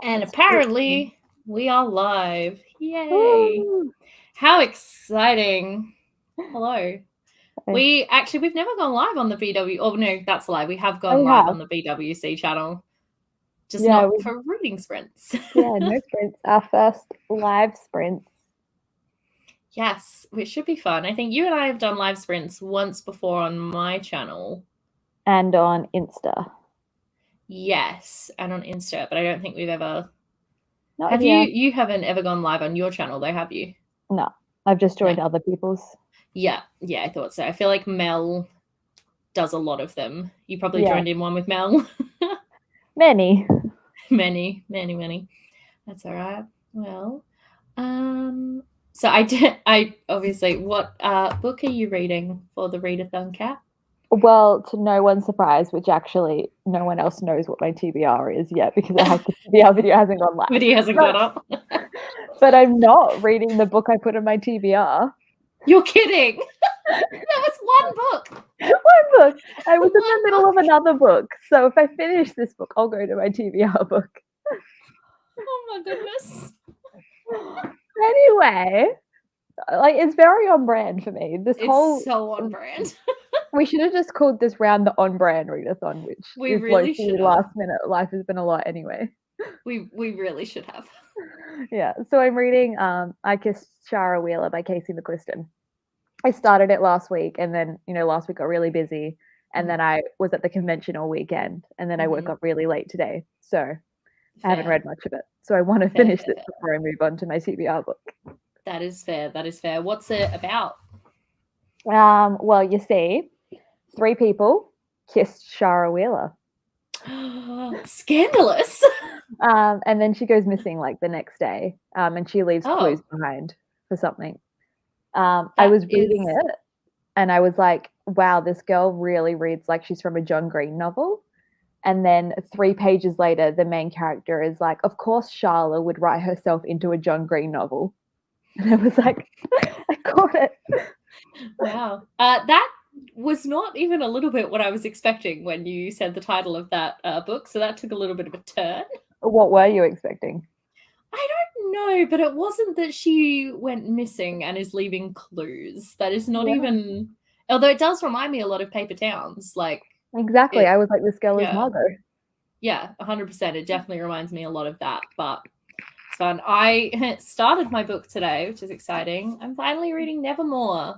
And That's apparently we are live. Yay. Woo! How exciting. Hello. We've never gone live on the BW. Oh, no, that's a lie. We have gone live on the BWC channel. Just not for reading sprints. Yeah, no sprints. Our first live sprints. Yes, which should be fun. I think you and I have done live sprints once before on my channel. And on Insta. Yes, and on Insta, but I don't think we've ever... Not you haven't ever gone live on your channel though, have you? No, I've just joined other people's. Yeah, I thought so. I feel like Mel does a lot of them. You probably joined in one with Mel. Many. That's all right. Well, so I obviously, what book are you reading for the readathon, Kat? Well, to no one's surprise, which actually no one else knows what my TBR is yet because the TBR video hasn't gone live. Video hasn't gone up. But I'm not reading the book I put in my TBR. You're kidding. That was one book. One book. I was in the middle of another book. So if I finish this book, I'll go to my TBR book. Oh my goodness. Anyway, like it's very on brand for me. It's so on brand. We should have just called this round the on brand readathon, which we really should. Last minute. Life has been a lot anyway. We really should have. Yeah. So I'm reading I Kissed Shara Wheeler by Casey McQuiston. I started it last week, and then last week got really busy, and then I was at the convention all weekend, and then I woke up really late today, so I haven't read much of it. So I want to finish this before I move on to my TBR book. That is fair. What's it about? Well, you see, 3 people kissed Shara Wheeler. Scandalous. And then she goes missing like the next day, and she leaves clues behind for something. I was reading it, and I was like, wow, this girl really reads like she's from a John Green novel. And then 3 pages later, the main character is like, of course Charla would write herself into a John Green novel. And I was like, I got it. Wow. That was not even a little bit what I was expecting when you said the title of that book. So that took a little bit of a turn. What were you expecting? I don't know, but it wasn't that she went missing and is leaving clues. That is not even... Although it does remind me a lot of Paper Towns. Like, exactly. I was like, this girl is Margot. Yeah, 100%. It definitely reminds me a lot of that, but it's fun. I started my book today, which is exciting. I'm finally reading Nevermore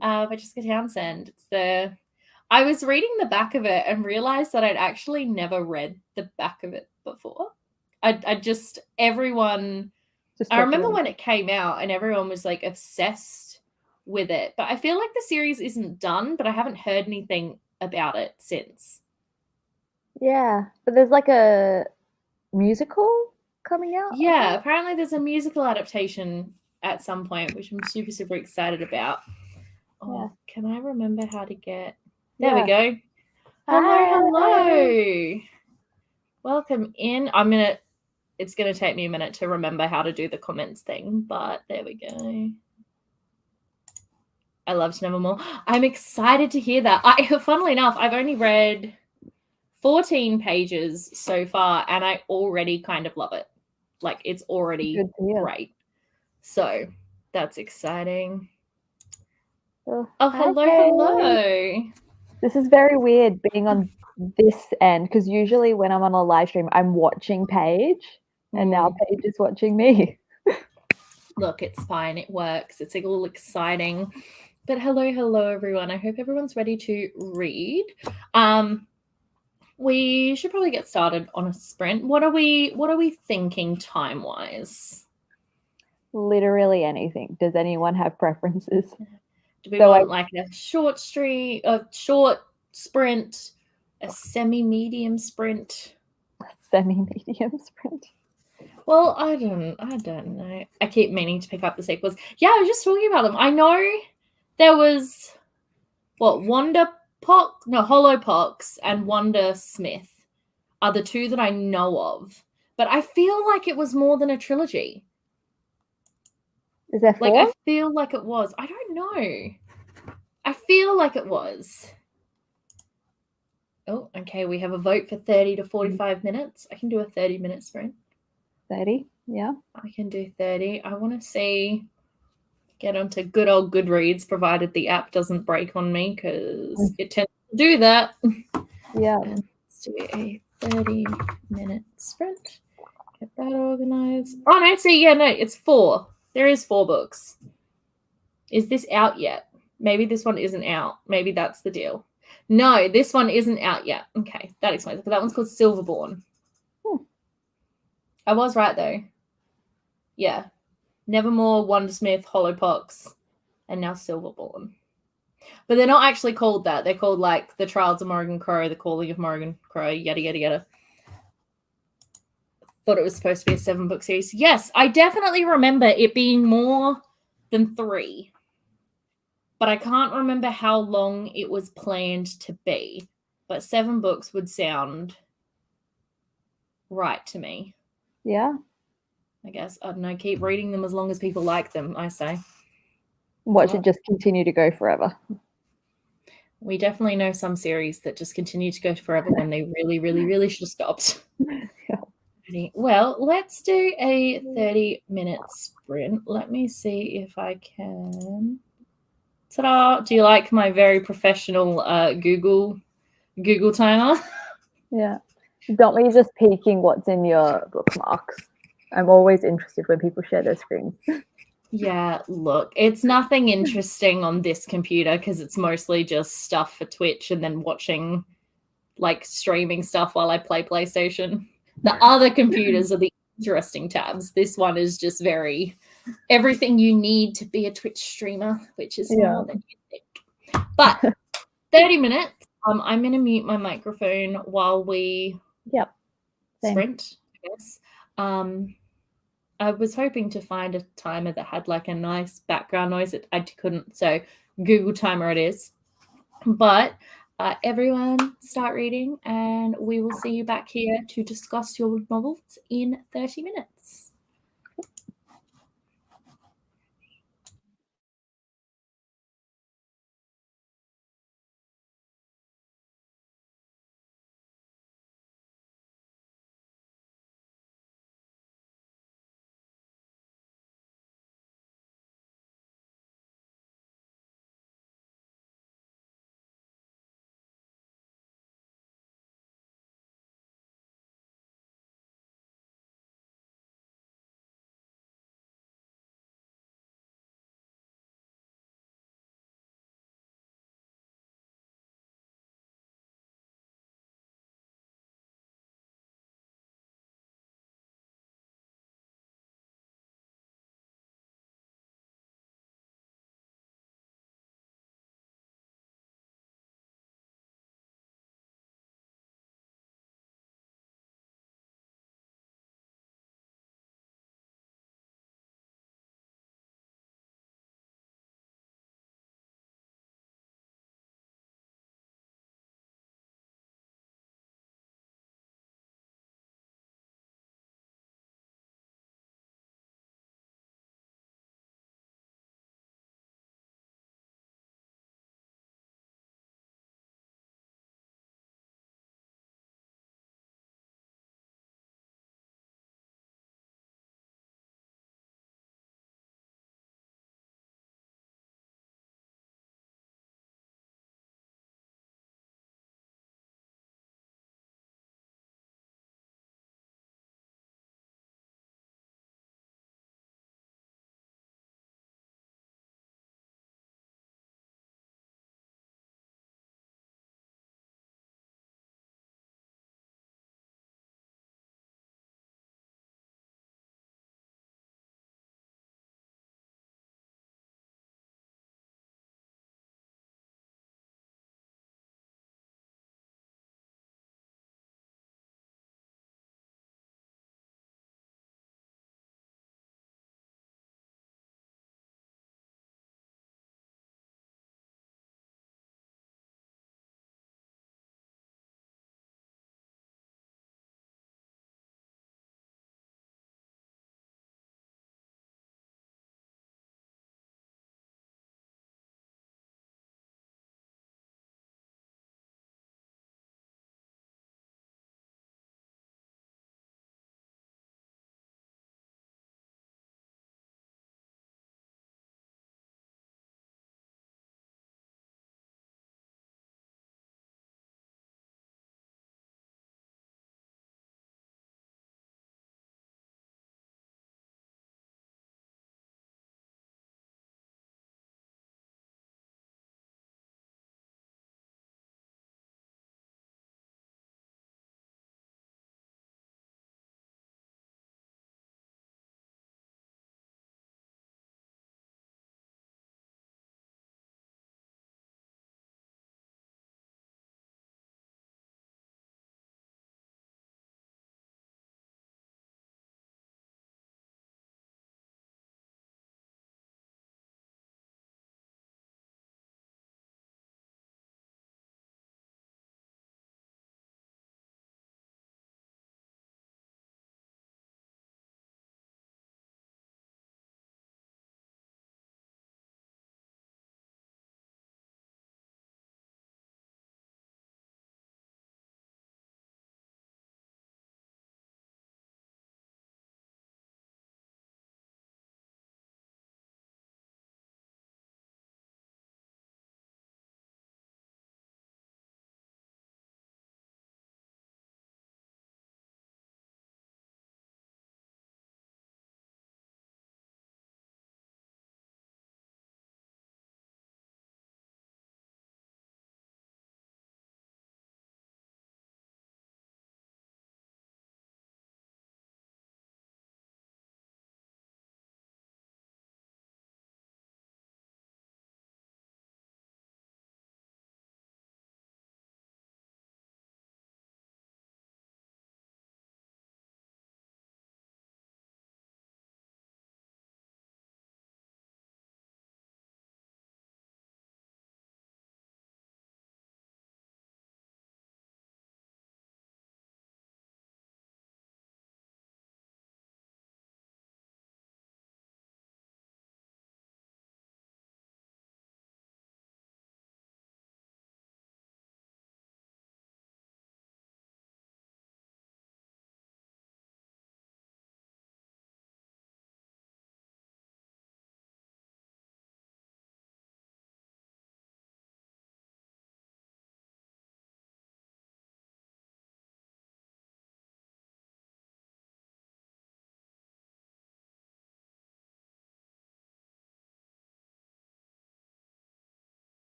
by Jessica Townsend. I was reading the back of it and realized that I'd actually never read the back of it before. I remember when it came out and everyone was like obsessed with it, but I feel like the series isn't done, but I haven't heard anything about it since. Yeah, but there's like a musical coming out. Yeah, apparently there's a musical adaptation at some point, which I'm super, super excited about. Oh, can I remember how to get... There we go. Hello. Welcome in. It's gonna take me a minute to remember how to do the comments thing, but there we go. I loved Nevermore. I'm excited to hear that. Funnily enough, I've only read 14 pages so far, and I already kind of love it. Like, it's already great. So that's exciting. Oh, hello. This is very weird being on this end, because usually when I'm on a live stream, I'm watching Paige, and now Paige is watching me. Look, it's fine. It works. It's all exciting. But hello, everyone. I hope everyone's ready to read. We should probably get started on a sprint. What are we thinking time-wise? Literally anything. Does anyone have preferences? Do we want like a short sprint, a semi-medium sprint? Semi-medium sprint. Well, I don't know. I keep meaning to pick up the sequels. Yeah, I was just talking about them. I know there was Hollowpox and Wanda Smith are the 2 that I know of, but I feel like it was more than a trilogy. Is there 4? Like, I feel like it was. I don't know. I feel like it was. Oh, okay. We have a vote for 30 to 45 minutes. I can do a 30-minute sprint. 30, yeah. I can do 30. I want to get onto good old Goodreads, provided the app doesn't break on me, because it tends to do that. Yeah. And let's do a 30-minute sprint. Get that organized. Oh, no, see, yeah, no, it's 4. There is 4 books. Is this out yet? Maybe this one isn't out. Maybe that's the deal. No, this one isn't out yet. Okay, that explains it. But that one's called Silverborn. I was right, though. Yeah. Nevermore, Wondersmith, Hollowpox, and now Silverborn. But they're not actually called that. They're called, like, The Trials of Morrigan Crow, The Calling of Morrigan Crow, yada, yada, yada. Thought it was supposed to be a 7-book series. Yes, I definitely remember it being more than 3. But I can't remember how long it was planned to be. But 7 books would sound right to me. Yeah. I guess. I don't know. Keep reading them as long as people like them, I say. Watch it just continue to go forever. We definitely know some series that just continue to go forever when they really, really, really should have stopped. Yeah. Well, let's do a 30-minute sprint. Let me see if I can. Ta-da! Do you like my very professional Google timer? Yeah. Don't be just peeking what's in your bookmarks. I'm always interested when people share their screens. Yeah, look, it's nothing interesting on this computer because it's mostly just stuff for Twitch and then watching, like, streaming stuff while I play PlayStation. The other computers are the interesting tabs. This one is just everything you need to be a Twitch streamer, which is more than you think. But 30 minutes. I'm going to mute my microphone while we sprint, I guess. I was hoping to find a timer that had like a nice background noise. I couldn't, so Google timer it is. But everyone start reading, and we will see you back here to discuss your novels in 30 minutes.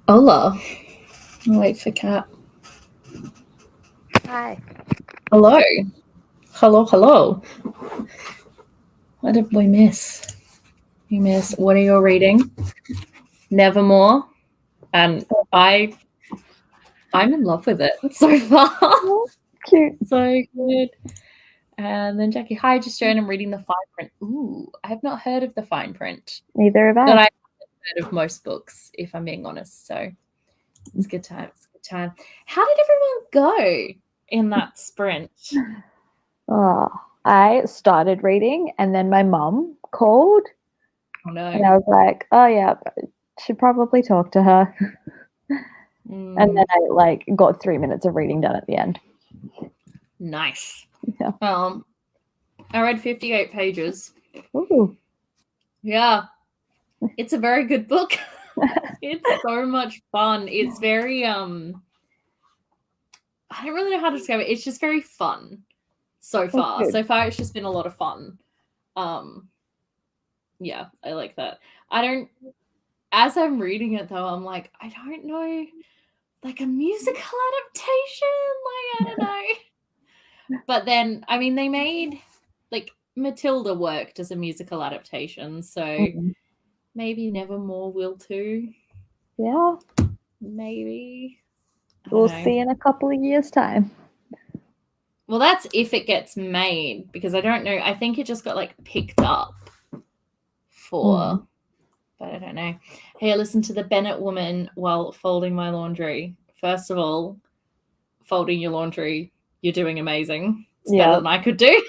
Hola. I'll wait for Kat. Hi. Hello. Hello. What did we miss? What are you reading? Nevermore. And I'm in love with it so far. Cute. So good. And then Jackie, hi, just joined. I'm reading the fine print. Ooh, I have not heard of the fine print. Neither have I. But I haven't heard of most books, if I'm being honest. So it's a good time. How did everyone go in that sprint? Oh, I started reading and then my mum called. Oh no. And I was like, oh yeah, should probably talk to her. And then I got 3 minutes of reading done at the end. Nice. Yeah. I read 58 pages. Ooh. Yeah. It's a very good book. It's so much fun. It's very I don't really know how to describe it. It's just very fun so far. So far it's just been a lot of fun. Yeah, I like that. As I'm reading it though, I'm like, I don't know, like a musical adaptation, like I don't know. But then I mean they made like Matilda worked as a musical adaptation, so maybe Nevermore will too. Yeah. Maybe. We'll see in a couple of years' time. Well, that's if it gets made, because I don't know. I think it just got like picked up for, but I don't know. Hey, I listened to The Bennett Woman while folding my laundry. First of all, folding your laundry, you're doing amazing. It's better than I could do.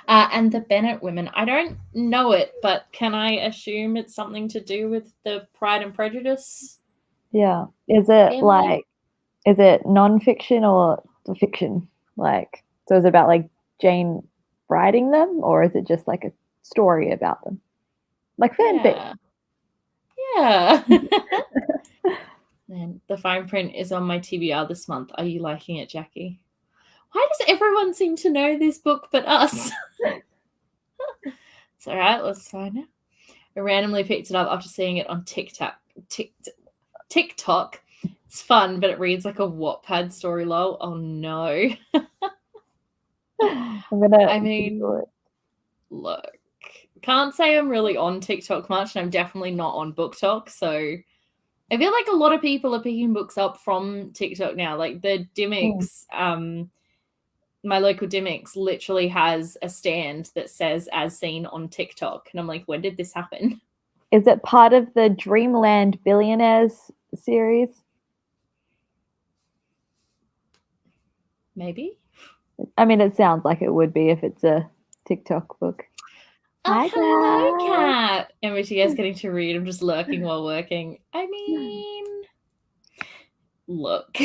And The Bennett Women, I don't know it, but can I assume it's something to do with the Pride and Prejudice? Yeah. Is it non-fiction or fiction? Like, so is it about like Jane writing them, or is it just like a story about them? Like fanfic. Yeah. And the fine print is on my TBR this month. Are you liking it, Jackie? Why does everyone seem to know this book but us? It's all right. Let's find it. I randomly picked it up after seeing it on TikTok. It's fun, but it reads like a Wattpad story, lol. Oh no. Look, can't say I'm really on TikTok much, and I'm definitely not on BookTok, so I feel like a lot of people are picking books up from TikTok now. Like the Dimmicks, my local Dimmicks literally has a stand that says as seen on TikTok. And I'm like, when did this happen? Is it part of the Dreamland Billionaires series? Maybe. I mean, it sounds like it would be if it's a TikTok book. Hi, hello, Kat. And wish you guys getting to read. I'm just lurking while working. I mean, look.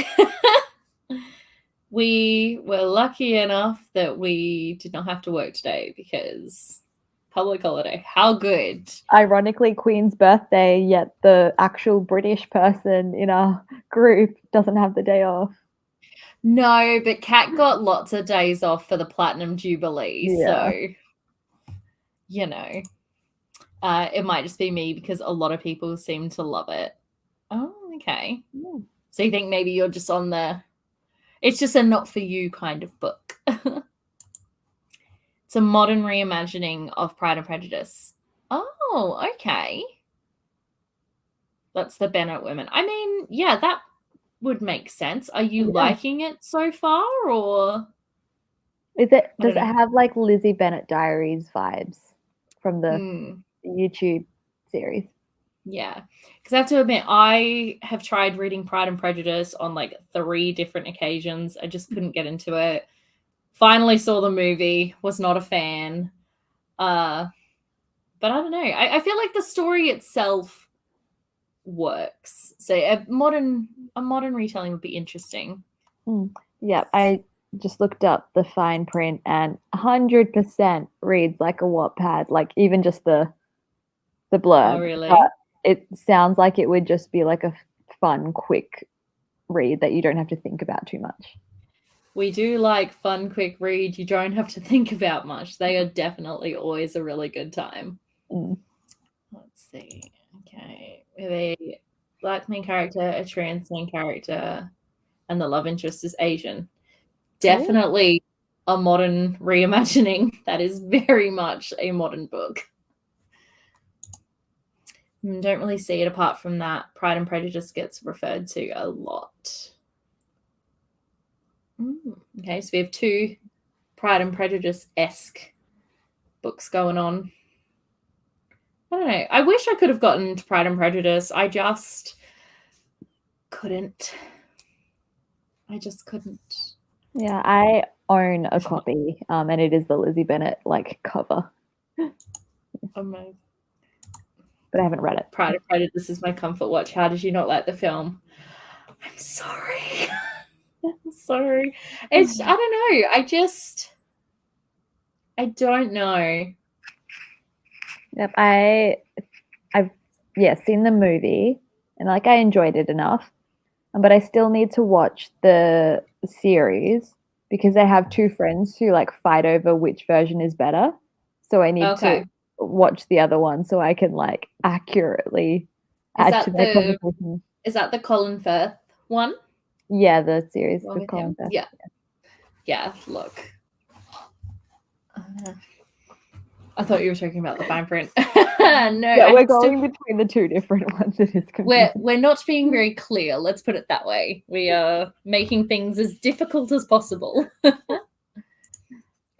We were lucky enough that we did not have to work today because public holiday. How good. Ironically, Queen's birthday, yet the actual British person in our group doesn't have the day off. No, but Kat got lots of days off for the Platinum Jubilee. Yeah. So, you know, it might just be me because a lot of people seem to love it. Oh, okay. Yeah. So you think maybe you're just on the... It's just a not for you kind of book. It's a modern reimagining of Pride and Prejudice. Oh, okay. That's the Bennett Women. I mean, yeah, that would make sense. Are you liking it so far, or does it have like Lizzie Bennet Diaries vibes from the YouTube series? Yeah, because I have to admit, I have tried reading Pride and Prejudice on like 3 different occasions. I just couldn't get into it. Finally saw the movie, was not a fan. But I don't know. I feel like the story itself works. So a modern retelling would be interesting. Yeah, I just looked up the fine print and 100% reads like a Wattpad, like even just the blurb. Oh, really? But it sounds like it would just be like a fun, quick read that you don't have to think about too much. We do like fun, quick read. You don't have to think about much. They are definitely always a really good time. Let's see. Okay. Black main character, a trans main character, and the love interest is Asian. Definitely a modern reimagining. That is very much a modern book. Don't really see it apart from that. Pride and Prejudice gets referred to a lot. Okay, so we have 2 Pride and Prejudice-esque books going on. I don't know. I wish I could have gotten to Pride and Prejudice. I just couldn't. I just couldn't. Yeah, I own a copy, and it is the Lizzie Bennet cover. Amazing. But I haven't read it. Pride and Prejudice is my comfort watch. How did you not like the film? I'm sorry. I'm sorry. It's, I don't know. I don't know. Yep, I've seen the movie, and I enjoyed it enough, but I still need to watch the series because I have 2 friends who fight over which version is better. So I need to watch the other one so I can accurately add to their conversation. Is that the Colin Firth one? Yeah, the series, the Colin Firth. Yeah. Look, I thought you were talking about the fine print. No, yeah, we're going between the 2 different ones. It is confusing. We're not being very clear. Let's put it that way. We are making things as difficult as possible.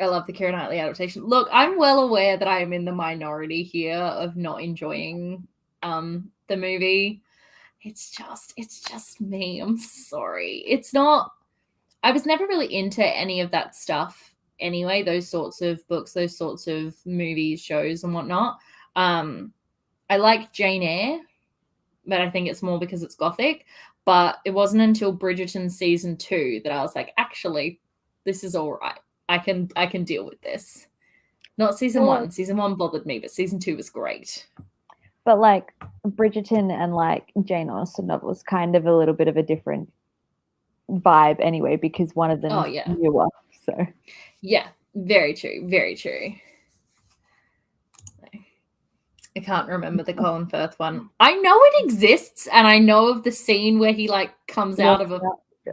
I love the Keira Knightley adaptation. Look, I'm well aware that I am in the minority here of not enjoying the movie. It's just me. I'm sorry. It's not. I was never really into any of that stuff anyway. Those sorts of books, those sorts of movies, shows, and whatnot. I like Jane Eyre, but I think it's more because it's gothic. But it wasn't until Bridgerton season 2 that I was like, actually, this is all right. I can deal with this. Not season 1. Season 1 bothered me, but season 2 was great. But Bridgerton and Jane Austen novels kind of a little bit of a different vibe anyway, because one of them is newer. So yeah, very true. Very true. I can't remember the Colin Firth one. I know it exists, and I know of the scene where he comes out of a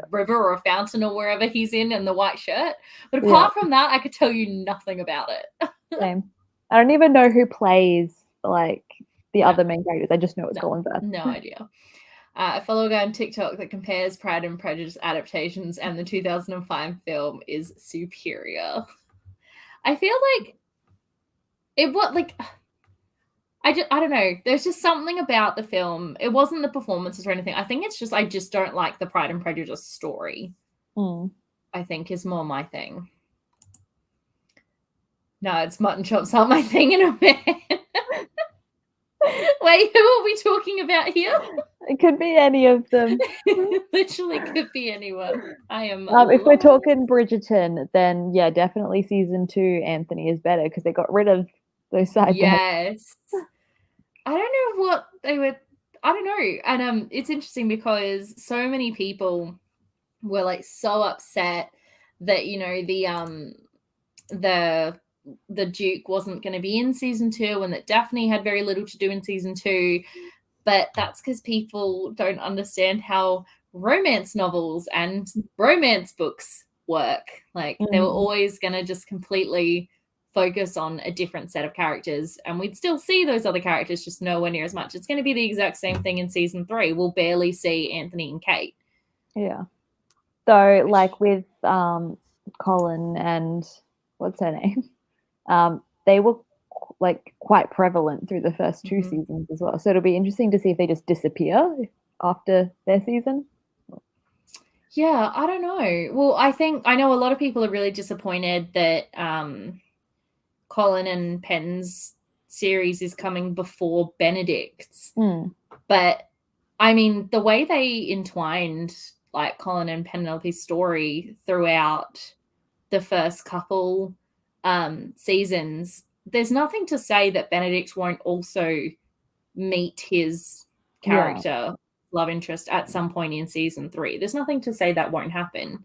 river or a fountain or wherever he's in the white shirt. But apart from that, I could tell you nothing about it. Same. I don't even know who plays the other main characters. I just know it's Colin Firth. No idea. I follow a guy on TikTok that compares Pride and Prejudice adaptations, and the 2005 film is superior. I feel like it was I don't know. There's just something about the film. It wasn't the performances or anything. I think it's just I just don't like the Pride and Prejudice story. I think is more my thing. No, it's mutton chops aren't my thing in a man. Wait, who are we talking about here? It could be any of them. Literally could be anyone. I am. If we're talking Bridgerton, then yeah, definitely season 2 Anthony is better because they got rid of those side. Yes. I don't know what they were. I don't know. And it's interesting because so many people were so upset that the Duke wasn't going to be in season 2 and that Daphne had very little to do in season 2. But that's because people don't understand how romance novels and romance books work. They were always going to just completely focus on a different set of characters, and we'd still see those other characters, just nowhere near as much. It's going to be the exact same thing in season 3. We'll barely see Anthony and Kate. Yeah. So with Colin and what's her name, they were quite prevalent through the first 2 seasons as well. So it'll be interesting to see if they just disappear after their season. Yeah, I don't know. Well, I know a lot of people are really disappointed that Colin and Penn's series is coming before Benedict's. But I mean, the way they entwined Colin and Penelope's story throughout the first couple seasons, there's nothing to say that Benedict won't also meet his character love interest at some point in season 3. There's nothing to say that won't happen.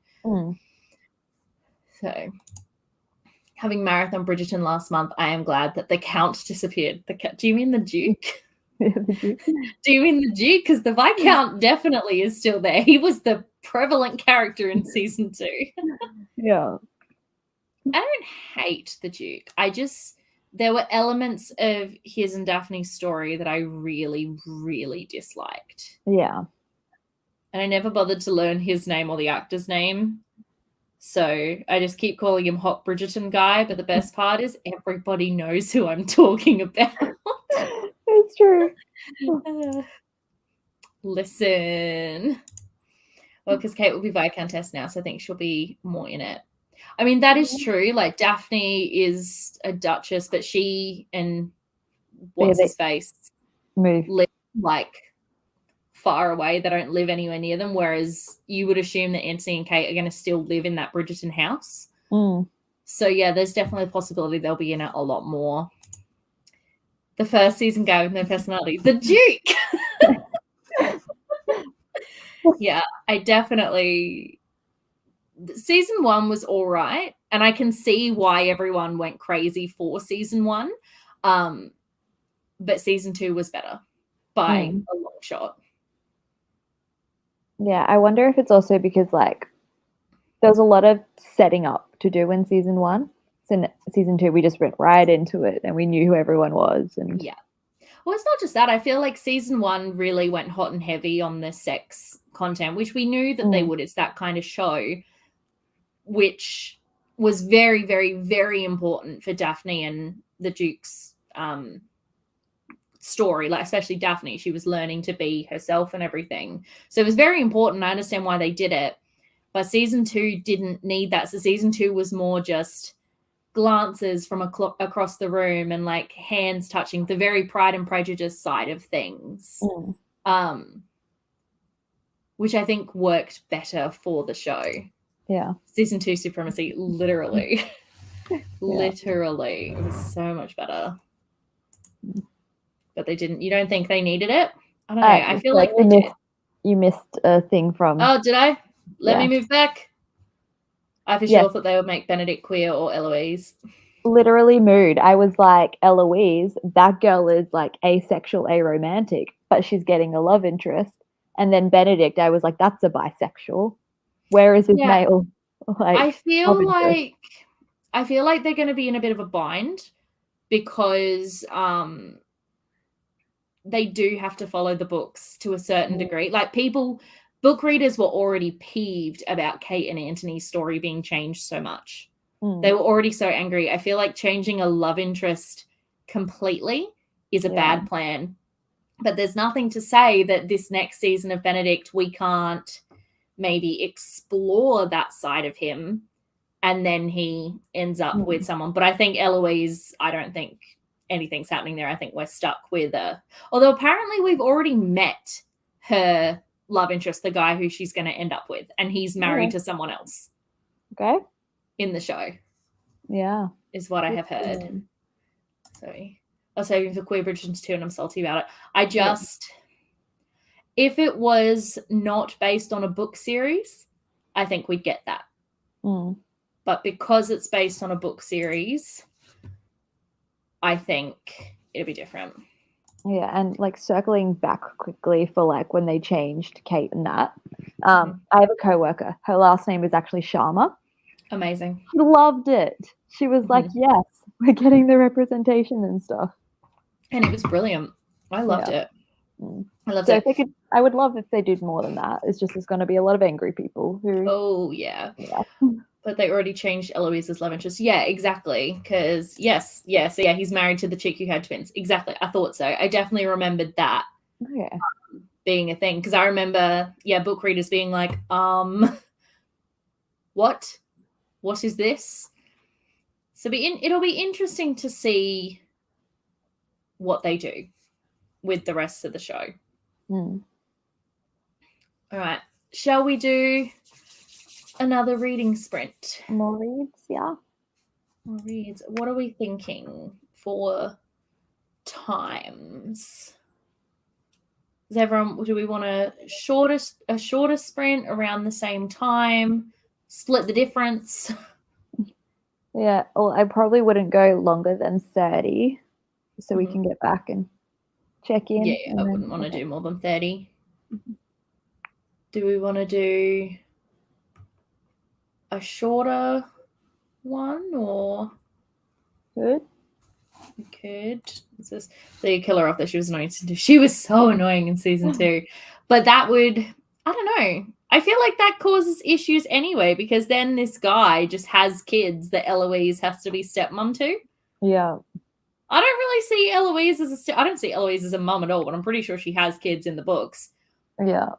So having marathon Bridgerton last month, I am glad that the Count disappeared. Do you mean the Duke? The Duke. Do you mean the Duke? Because the Viscount definitely is still there. He was the prevalent character in season 2. Yeah. I don't hate the Duke. There were elements of his and Daphne's story that I really, really disliked. Yeah. And I never bothered to learn his name or the actor's name. So I just keep calling him Hot Bridgerton Guy. But the best part is everybody knows who I'm talking about. It's true. Listen. Well, because Kate will be Viscountess now, so I think she'll be more in it. I mean, that is true. Like, Daphne is a duchess, but she and what's-his-face live, like, far away. They don't live anywhere near them, whereas you would assume that Anthony and Kate are going to still live in that Bridgerton house. So, yeah, there's definitely a possibility they'll be in it a lot more. The first season guy with no personality. The Duke! Yeah, I definitely... Season 1 was all right, and I can see why everyone went crazy for season 1. But season 2 was better by a long shot. Yeah, I wonder if it's also because, like, there was a lot of setting up to do in season 1. So in season 2, we just went right into it and we knew who everyone was. And yeah. Well, it's not just that. I feel like season 1 really went hot and heavy on the sex content, which we knew that they would. It's that kind of show, which was very, very, very important for Daphne and the Duke's story. Like, especially Daphne, she was learning to be herself and everything. So it was very important. I understand why they did it. But season 2 didn't need that. So season 2 was more just glances from across the room and like hands touching, the very Pride and Prejudice side of things, which I think worked better for the show. Yeah. Season 2 supremacy, literally. Literally. It was so much better. But they didn't. You don't think they needed it? I don't know. I feel like they did. You missed a thing from... Oh, did I? Let me move back. I for sure thought they would make Benedict queer or Eloise. Literally mood. I was like, Eloise, that girl is like asexual, aromantic, but she's getting a love interest. And then Benedict, I was like, that's a bisexual. Where is his male? Like, I feel like they're going to be in a bit of a bind because they do have to follow the books to a certain degree. Like, book readers were already peeved about Kate and Anthony's story being changed so much. They were already so angry. I feel like changing a love interest completely is a bad plan. But there's nothing to say that this next season of Benedict, we can't maybe explore that side of him and then he ends up with someone. But I think Eloise, I don't think anything's happening there. I think we're stuck with although apparently we've already met her love interest, the guy who she's going to end up with, and he's married to someone else. Okay. In the show. Yeah. Is what I have heard. Sorry. I was hoping for Queer Bridgerton 2 and I'm salty about it. If it was not based on a book series, I think we'd get that. But because it's based on a book series, I think it'll be different. Yeah, and like circling back quickly for like when they changed Kate and that, I have a coworker. Her last name is actually Sharma. Amazing. She loved it. She was like, yes, we're getting the representation and stuff. And it was brilliant. I loved it. I loved it. I would love if they did more than that. It's just there's going to be a lot of angry people who... Oh, yeah. But they already changed Eloise's love interest. Yeah, exactly. Because, so he's married to the chick who had twins. Exactly. I thought so. I definitely remembered that being a thing. Because I remember, book readers being like, what? What is this? So it'll be interesting to see what they do with the rest of the show. All right. Shall we do another reading sprint? More reads, yeah. More reads. What are we thinking for times? Do we want a shorter sprint around the same time? Split the difference? Yeah, well, I probably wouldn't go longer than 30 so we can get back and check in. Yeah, I wouldn't want to do more than 30. Do we want to do a shorter one or? Good. We could. So you kill her off that she was annoying. She was so annoying in season 2. But that would, I don't know. I feel like that causes issues anyway, because then this guy just has kids that Eloise has to be stepmom to. Yeah. I don't really see Eloise as I don't see Eloise as a mum at all, but I'm pretty sure she has kids in the books. Yeah.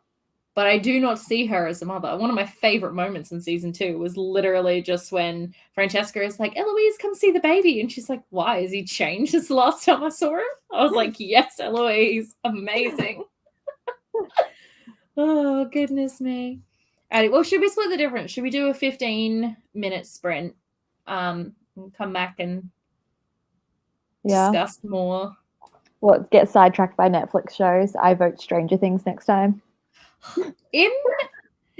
But I do not see her as a mother. One of my favorite moments in season 2 was literally just when Francesca is like, Eloise, come see the baby. And she's like, why? Has he changed since the last time I saw him? I was like, yes, Eloise. Amazing. Oh, goodness me. Alrighty, well, should we split the difference? Should we do a 15-minute sprint? And come back and discuss more. What, get sidetracked by Netflix shows? I vote Stranger Things next time. Do you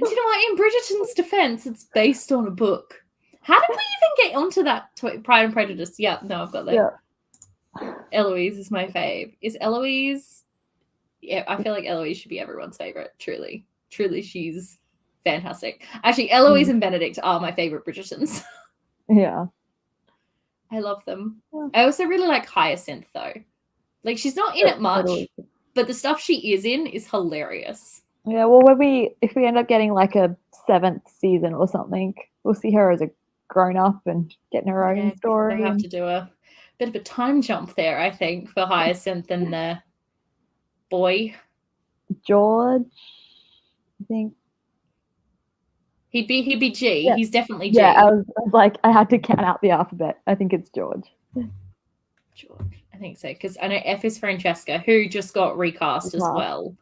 know what? In Bridgerton's defense, it's based on a book. How did we even get onto that? Pride and Prejudice. Yeah, no, I've got that. Yeah. Eloise is my fave. Is Eloise? Yeah, I feel like Eloise should be everyone's favorite. Truly, she's fantastic. Actually, Eloise and Benedict are my favorite Bridgertons. Yeah, I love them. Yeah. I also really like Hyacinth though. Like, she's not in it much, but the stuff she is in is hilarious. Yeah, well, if we end up getting like a 7th season or something, we'll see her as a grown-up and getting her own story. They have to do a bit of a time jump there, I think, for Hyacinth and the boy. George, I think. He'd be G. Yeah. He's definitely G. Yeah, I was like, I had to count out the alphabet. I think it's George. George, I think so, because I know F is Francesca, who just got recast as well.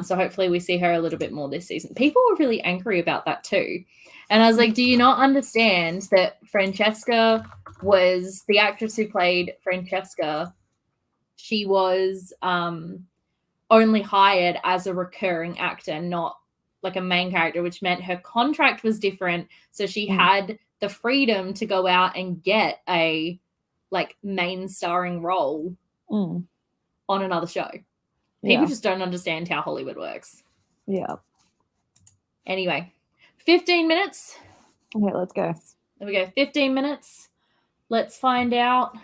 So hopefully we see her a little bit more this season. People were really angry about that too. And I was like, do you not understand that Francesca was the actress who played Francesca? She was only hired as a recurring actor, not like a main character, which meant her contract was different. So she had the freedom to go out and get a like main starring role on another show. People just don't understand how Hollywood works. Yeah. Anyway, 15 minutes. Okay, let's go. There we go. 15 minutes. Let's find out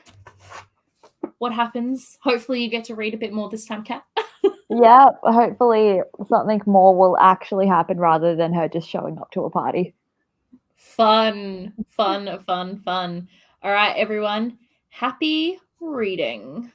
what happens. Hopefully you get to read a bit more this time, Kat. Yeah, hopefully something more will actually happen rather than her just showing up to a party. Fun. All right, everyone. Happy reading.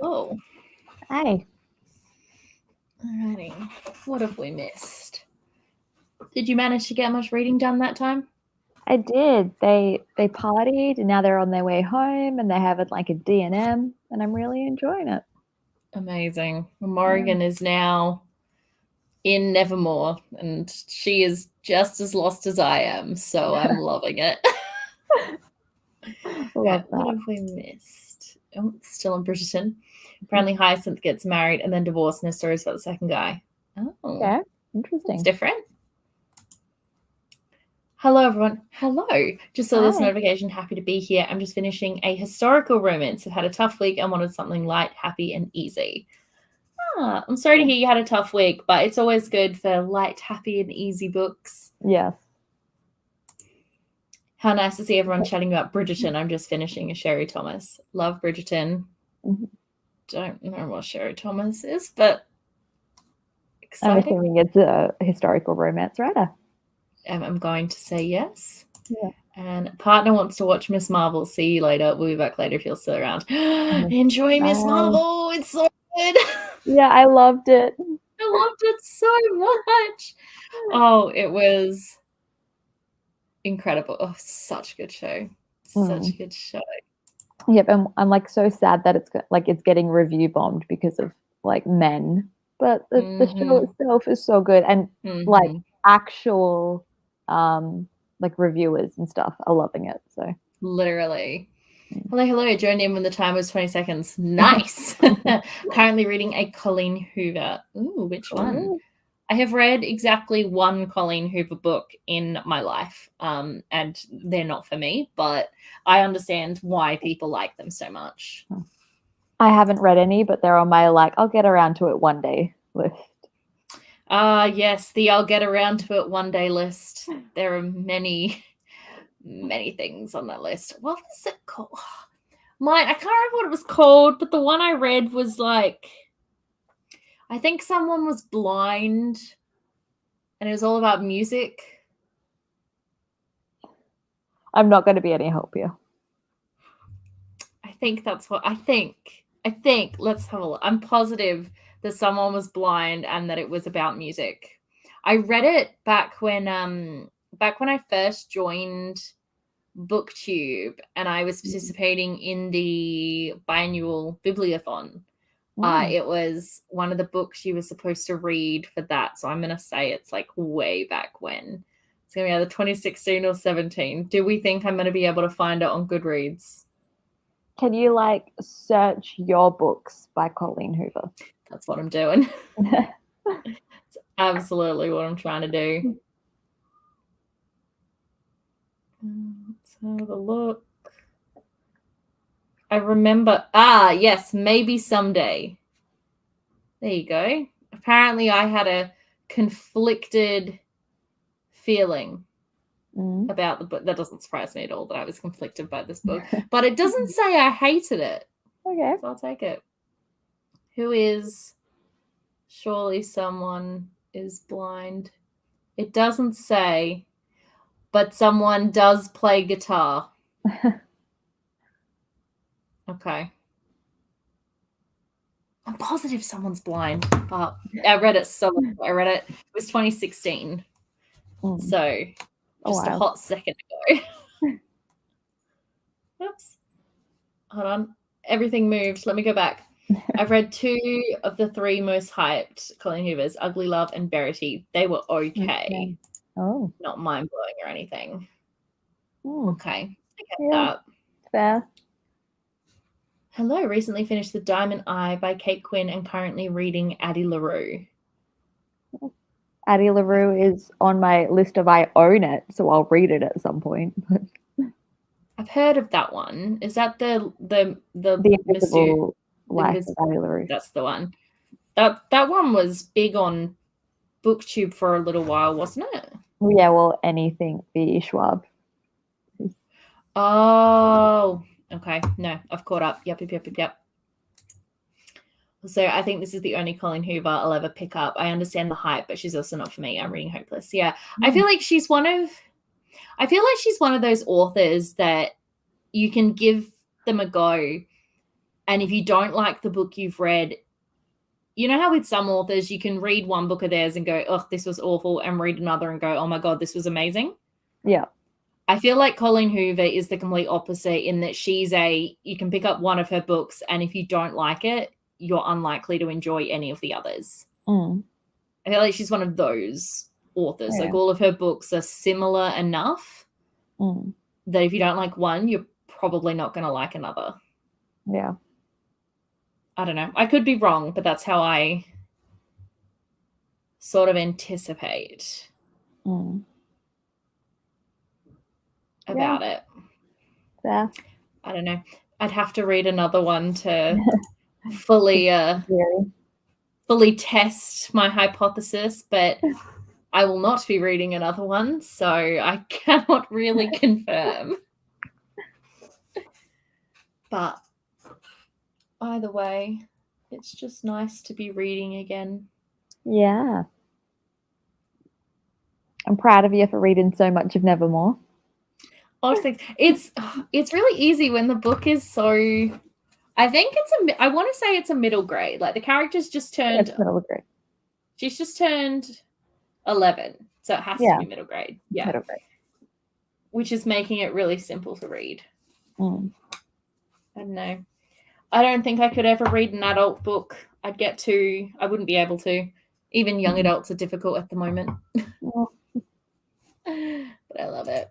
Hello. Hi. Alrighty. What have we missed? Did you manage to get much reading done that time? I did. They partied and now they're on their way home and they have like a D&M and I'm really enjoying it. Amazing. Morrigan is now in Nevermore and she is just as lost as I am, so I'm loving it. Love that. What have we missed? Oh, still in Bridgerton. Apparently Hyacinth gets married and then divorced and his story is about the second guy. Oh. Okay. Interesting. It's different. Hello, everyone. Hello. Just saw this notification. Happy to be here. I'm just finishing a historical romance. I've had a tough week and wanted something light, happy, and easy. I'm sorry to hear you had a tough week, but it's always good for light, happy, and easy books. Yes. How nice to see everyone chatting about Bridgerton. I'm just finishing a Sherry Thomas. Love Bridgerton. Don't know what Sherry Thomas is, but exciting. I'm assuming it's a historical romance writer. I'm going to say yes. Yeah. And partner wants to watch Miss Marvel. See you later. We'll be back later if you're still around. Enjoy Miss Marvel. It's so good. Yeah, I loved it. I loved it so much. Oh, it was incredible. Oh, such a good show. Such a good show. Yep, and I'm like so sad that it's getting review bombed because of like men, but the show itself is so good and like actual like reviewers and stuff are loving it. So literally. Hello. Joined in when the time was 20 seconds. Nice. Currently reading a Colleen Hoover. Ooh, which one? I have read exactly one Colleen Hoover book in my life, and they're not for me, but I understand why people like them so much. I haven't read any, but they're on my I'll get around to it one day list. Yes, the I'll get around to it one day list. There are many, many things on that list. What was it called? I can't remember what it was called, but the one I read was I think someone was blind and it was all about music. I'm not going to be any help here. I think that's what I think. Let's have a look. I'm positive that someone was blind and that it was about music. I read it back when I first joined BookTube and I was participating in the biannual Bibliothon. It was one of the books you were supposed to read for that. So I'm going to say it's way back when. It's going to be either 2016 or 17. Do we think I'm going to be able to find it on Goodreads? Can you search your books by Colleen Hoover? That's what I'm doing. It's absolutely what I'm trying to do. Let's have a look. I remember. Yes, maybe someday. There you go. Apparently, I had a conflicted feeling about the book. That doesn't surprise me at all that I was conflicted by this book. But it doesn't say I hated it. Okay. So I'll take it. Who is? Surely someone is blind. It doesn't say, but someone does play guitar. Okay. I'm positive someone's blind, but I read it it was 2016. So just a hot second ago. Oops. Hold on. Everything moved. Let me go back. I've read 2 of the 3 most hyped Colleen Hoovers, Ugly Love and Verity. They were okay. Oh. Not mind-blowing or anything. Okay. I get that. Fair. Hello. Recently finished The Diamond Eye by Kate Quinn and currently reading Addie LaRue. Addie LaRue is on my list of I own it, so I'll read it at some point. I've heard of that one. Is that the Invisible Life of Addie LaRue? That's the one. That one was big on BookTube for a little while, wasn't it? Yeah, well, anything B. Schwab. Oh, okay. No, I've caught up. Yep. So I think this is the only Colleen Hoover I'll ever pick up. I understand the hype, but she's also not for me. I'm reading Hopeless. Yeah. I feel like she's one of those authors that you can give them a go And if you don't like the book you've read, you know how with some authors you can read one book of theirs and go, oh, this was awful, and read another and go, oh my God, this was amazing. Yeah. I feel like Colleen Hoover is the complete opposite in that you can pick up one of her books, and if you don't like it, you're unlikely to enjoy any of the others. I feel like she's one of those authors. Yeah. Like all of her books are similar enough that if you don't like one, you're probably not going to like another. Yeah. I don't know. I could be wrong, but that's how I sort of anticipate about it. Yeah. I don't know. I'd have to read another one to fully test my hypothesis, but I will not be reading another one, so I cannot really confirm. But either way, it's just nice to be reading again. Yeah. I'm proud of you for reading so much of Nevermore. Oh, it's really easy when the book is so. I think I want to say it's a middle grade. Like the character's just turned. It's middle grade. She's just turned 11, so it has to be middle grade. Yeah, middle grade. Which is making it really simple to read. I don't know. I don't think I could ever read an adult book. I wouldn't be able to. Even young adults are difficult at the moment. But I love it.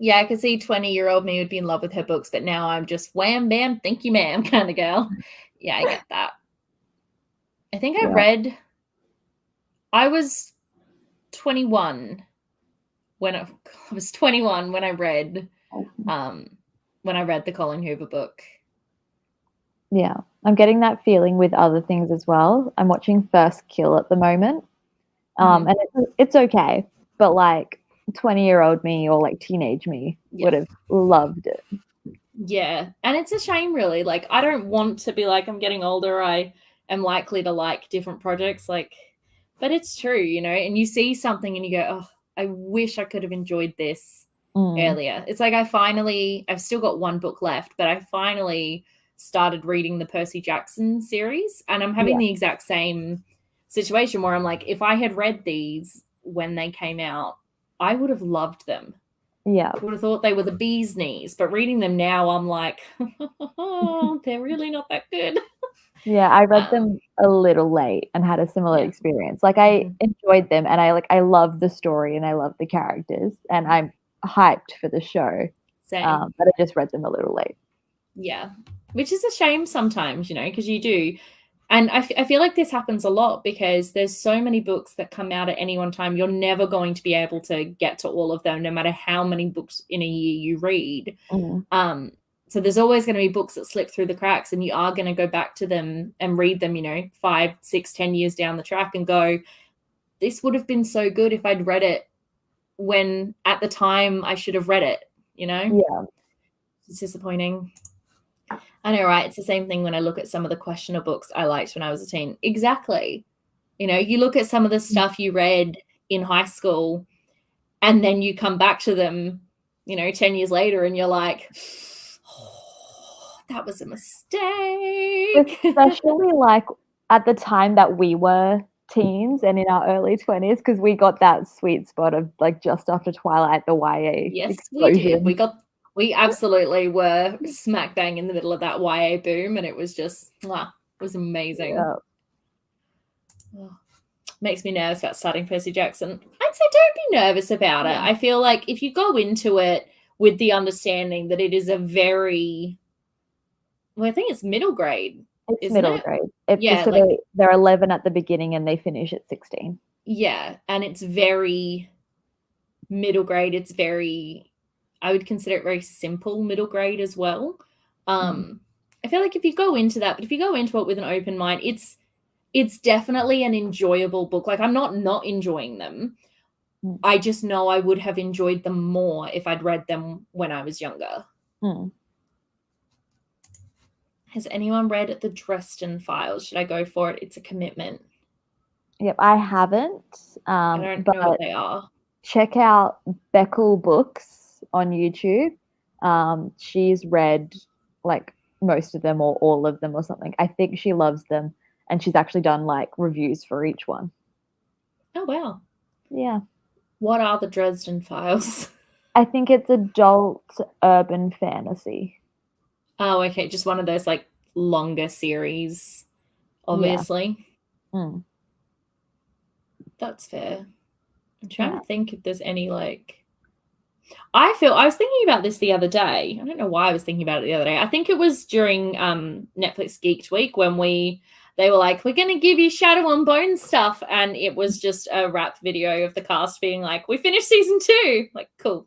Yeah, I could see 20-year-old me would be in love with her books, but now I'm just wham, bam, thank you, ma'am kind of girl. Yeah, I get that. I think I was 21 when I read the Colleen Hoover book. Yeah, I'm getting that feeling with other things as well. I'm watching First Kill at the moment, and it's okay, but like 20-year-old me or like teenage me would have loved it. Yeah, and it's a shame, really. Like, I don't want to be like, I'm getting older, I am likely to like different projects, like, but it's true, you know, and you see something and you go, oh, I wish I could have enjoyed this earlier. It's like I've still got one book left, but I finally started reading the Percy Jackson series, and I'm having the exact same situation where I'm like, if I had read these when they came out, I would have loved them. Yeah. I would have thought they were the bee's knees, but reading them now, I'm like, they're really not that good. Yeah, I read them a little late and had a similar experience. Like I enjoyed them, and I love the story and I love the characters, and I'm hyped for the show. Same. But I just read them a little late. Yeah, which is a shame sometimes, you know, because you do. And I feel like this happens a lot because there's so many books that come out at any one time. You're never going to be able to get to all of them, no matter how many books in a year you read. So there's always going to be books that slip through the cracks, and you are going to go back to them and read them, you know, 5, 6, 10 years down the track and go, this would have been so good if I'd read it when at the time I should have read it, you know? Yeah. It's disappointing. I know, right? It's the same thing when I look at some of the questionable books I liked when I was a teen. Exactly. You know, you look at some of the stuff you read in high school and then you come back to them, you know, 10 years later and you're like, oh, that was a mistake. Especially like at the time that we were teens and in our early 20s, because we got that sweet spot of like just after Twilight, the YA explosion. We did. We absolutely were smack bang in the middle of that YA boom, and it was just, it was amazing. Yeah. Oh, makes me nervous about starting Percy Jackson. I'd say don't be nervous about it. I feel like if you go into it with the understanding that it is a very, I think it's middle grade. It's middle grade. So they're 11 at the beginning and they finish at 16. Yeah, and it's very middle grade. It's very, I would consider it very simple middle grade as well. I feel like if you go into that, but if you go into it with an open mind, it's definitely an enjoyable book. Like I'm not enjoying them. I just know I would have enjoyed them more if I'd read them when I was younger. Has anyone read The Dresden Files? Should I go for it? It's a commitment. Yep, I haven't. I don't know what they are. Check out Beckel Books on YouTube. She's read like most of them or all of them or something. I think she loves them, and she's actually done like reviews for each one. Oh, wow. Yeah. What are the Dresden Files? I think it's adult urban fantasy. Oh, okay. Just one of those like longer series, obviously. Yeah. Mm. That's fair. I'm trying to think if there's any like. I was thinking about this the other day. I don't know why I was thinking about it the other day. I think it was during Netflix Geeked Week when they were like, we're going to give you Shadow and Bone stuff. And it was just a rap video of the cast being like, we finished season 2. Like, cool.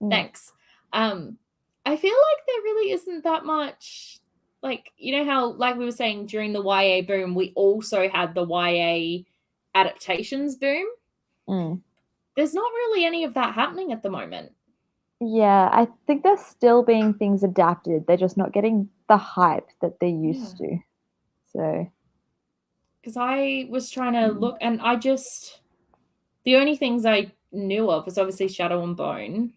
Thanks. I feel like there really isn't that much, like, you know how, like we were saying, during the YA boom, we also had the YA adaptations boom. There's not really any of that happening at the moment. Yeah, I think there's still being things adapted. They're just not getting the hype that they used to. So, because I was trying to look, and the only things I knew of was obviously Shadow and Bone,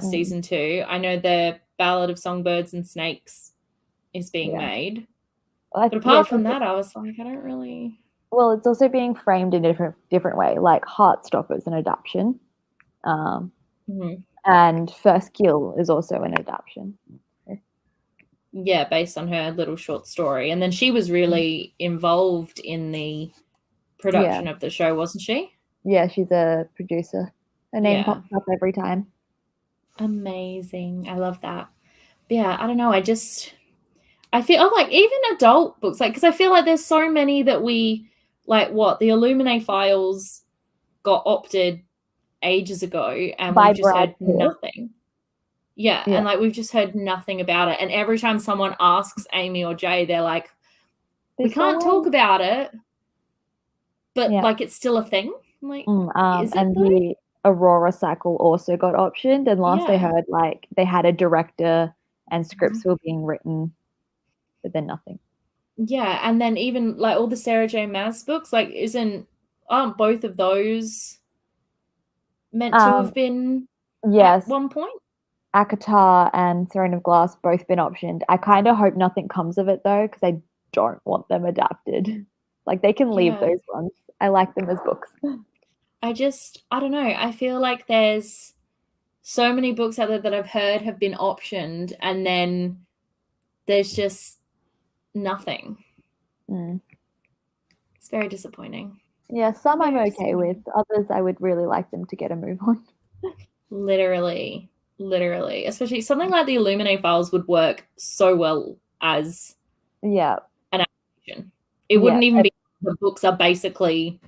season 2. I know the Ballad of Songbirds and Snakes is being made. But apart from that, I was like, I don't really. Well, it's also being framed in a different way, like Heartstopper is an adaptation. And First Kill is also an adaptation. Yeah, based on her little short story. And then she was really involved in the production of the show, wasn't she? Yeah, she's a producer. Her name pops up every time. Amazing. I love that. But yeah, I don't know. I feel like even adult books, like, because I feel like there's so many that we, like, the Illuminae Files got opted ages ago, and we've just heard nothing. Yeah, and like we've just heard nothing about it. And every time someone asks Amy or Jay, they're like, we can't talk about it, but like it's still a thing. I'm like, is it? And the Aurora cycle also got optioned, and last I heard, like they had a director and scripts were being written, but then nothing. Yeah, and then even like all the Sarah J. Maas books, like aren't both of those meant to have been at one point? ACOTAR and Throne of Glass both been optioned. I kind of hope nothing comes of it though, because I don't want them adapted. Like they can leave those ones. I like them as books. I don't know. I feel like there's so many books out there that I've heard have been optioned, and then there's just nothing. It's very disappointing. Yeah, some I'm okay with. Others I would really like them to get a move on. Literally. Especially something like the Illuminae Files would work so well as an adaptation. It wouldn't even be, the books are basically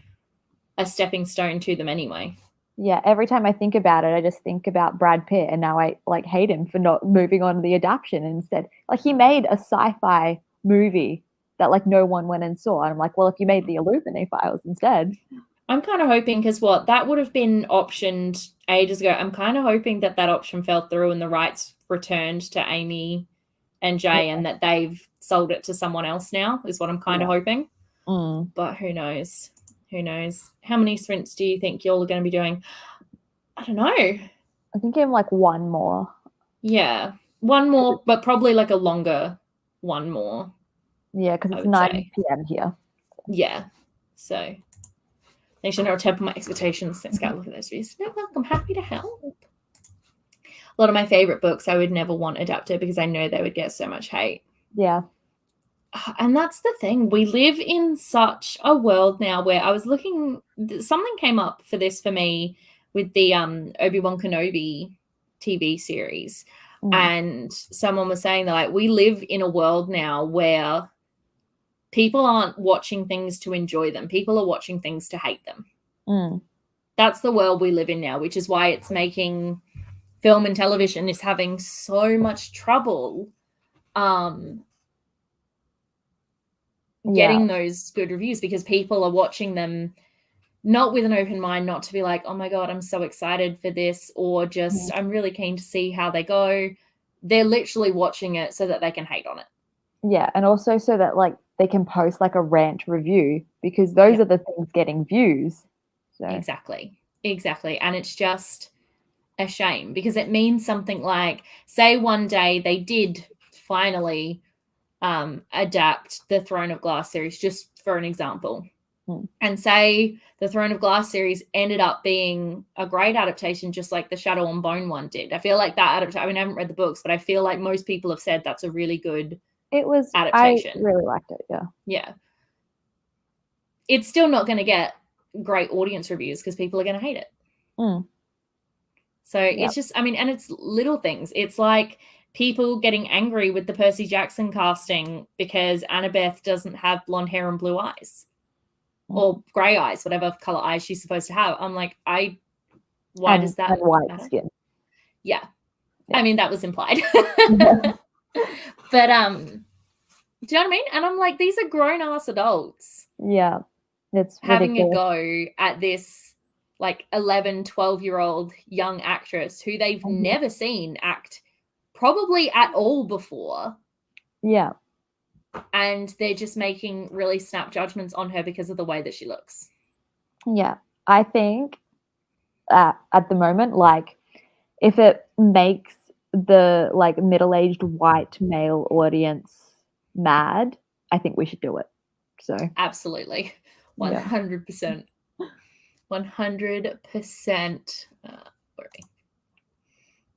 a stepping stone to them anyway. Yeah, every time I think about it, I just think about Brad Pitt, and now I like hate him for not moving on to the adaptation instead. Like he made a sci-fi movie that like no one went and saw. And I'm like, well, if you made the Illuminae Files instead. I'm kind of hoping, because that would have been optioned ages ago. I'm kind of hoping that option fell through and the rights returned to Amy and Jay, and that they've sold it to someone else now, is what I'm kind of hoping. But who knows? How many sprints do you think you're going to be doing? I don't know. I think I'm like one more. Yeah, one more, but probably like a longer one more. Yeah, because it's 9 p.m. here. Yeah, so they should not temper my expectations. Let's go look at those reviews. No, I'm happy to help. A lot of my favorite books I would never want adapted because I know they would get so much hate. Yeah. And that's the thing. We live in such a world now where I was looking, something came up for this for me with the Obi-Wan Kenobi TV series. And someone was saying that like we live in a world now where people aren't watching things to enjoy them. People are watching things to hate them. That's the world we live in now, which is why it's making film and television is having so much trouble getting those good reviews, because people are watching them not with an open mind, not to be like, oh my God, I'm so excited for this, or just I'm really keen to see how they go. They're literally watching it so that they can hate on it. Yeah, and also so that like they can post like a rant review, because those are the things getting views. So. Exactly. And it's just a shame, because it means something like, say one day they did finally adapt the Throne of Glass series, just for an example, and say the Throne of Glass series ended up being a great adaptation, just like the Shadow and Bone one did. I feel like that adaptation, I mean, I haven't read the books, but I feel like most people have said that's a really good adaptation. I really liked it, yeah. It's still not going to get great audience reviews because people are going to hate it. So it's just, I mean, and it's little things. It's like people getting angry with the Percy Jackson casting because Annabeth doesn't have blonde hair and blue eyes or grey eyes, whatever color eyes she's supposed to have. I'm like, why does that and white matter? skin? Yeah. I mean, that was implied. But do you know what I mean? And I'm like, these are grown ass adults. Yeah. It's having ridiculous. a go at this like 11, 12-year-old young actress who they've never seen act probably at all before. Yeah. And they're just making really snap judgments on her because of the way that she looks. Yeah. I think at the moment, like, if it makes the like middle-aged white male audience mad, I think we should do it. So absolutely. 100%. 100%.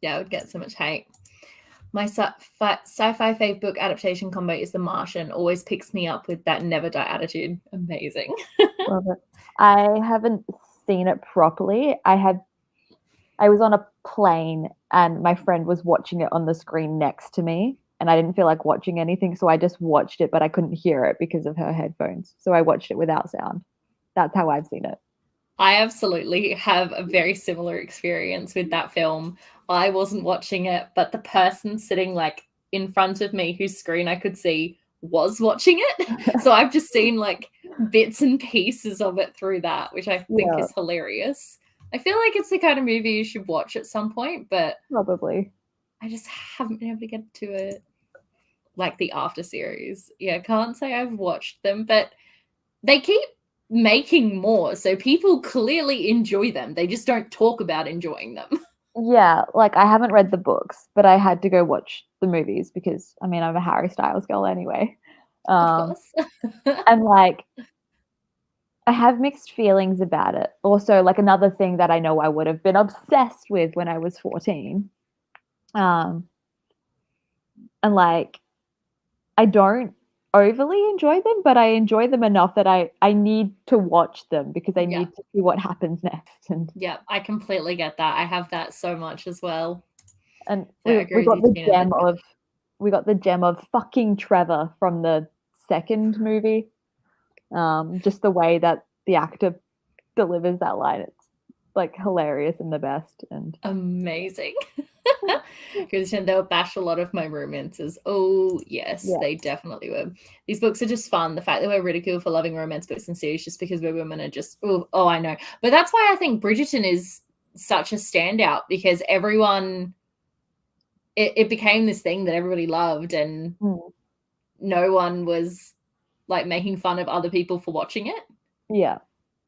Yeah, I would get so much hate. My sci-fi fave book adaptation combo is The Martian. Always picks me up with that never die attitude. Amazing. Love it. I haven't seen it properly. I was on a plane and my friend was watching it on the screen next to me, and I didn't feel like watching anything, so I just watched it, but I couldn't hear it because of her headphones. So I watched it without sound. That's how I've seen it. I absolutely have a very similar experience with that film. I wasn't watching it, but the person sitting like in front of me whose screen I could see was watching it. So I've just seen like bits and pieces of it through that, which I think is hilarious. I feel like it's the kind of movie you should watch at some point, but probably I just haven't been able to get to it. Like the After series. Yeah, can't say I've watched them, but they keep making more, so people clearly enjoy them. They just don't talk about enjoying them. Yeah, like I haven't read the books, but I had to go watch the movies because I mean I'm a Harry Styles girl anyway. Of course. And like I have mixed feelings about it. Also, like another thing that I know I would have been obsessed with when I was 14. And like I don't overly enjoy them, but I enjoy them enough that I need to watch them because I need to see what happens next. And yeah, I completely get that. I have that so much as well. And so we got the gem of fucking Trevor from the second movie. Just the way that the actor delivers that line, it's like hilarious and the best and amazing. Because they'll bash a lot of my romances. Oh yes, they definitely were. These books are just fun. The fact that we're ridiculed for loving romance books and series just because we're women are just oh I know. But that's why I think Bridgerton is such a standout, because everyone it became this thing that everybody loved, and no one was like making fun of other people for watching it. Yeah.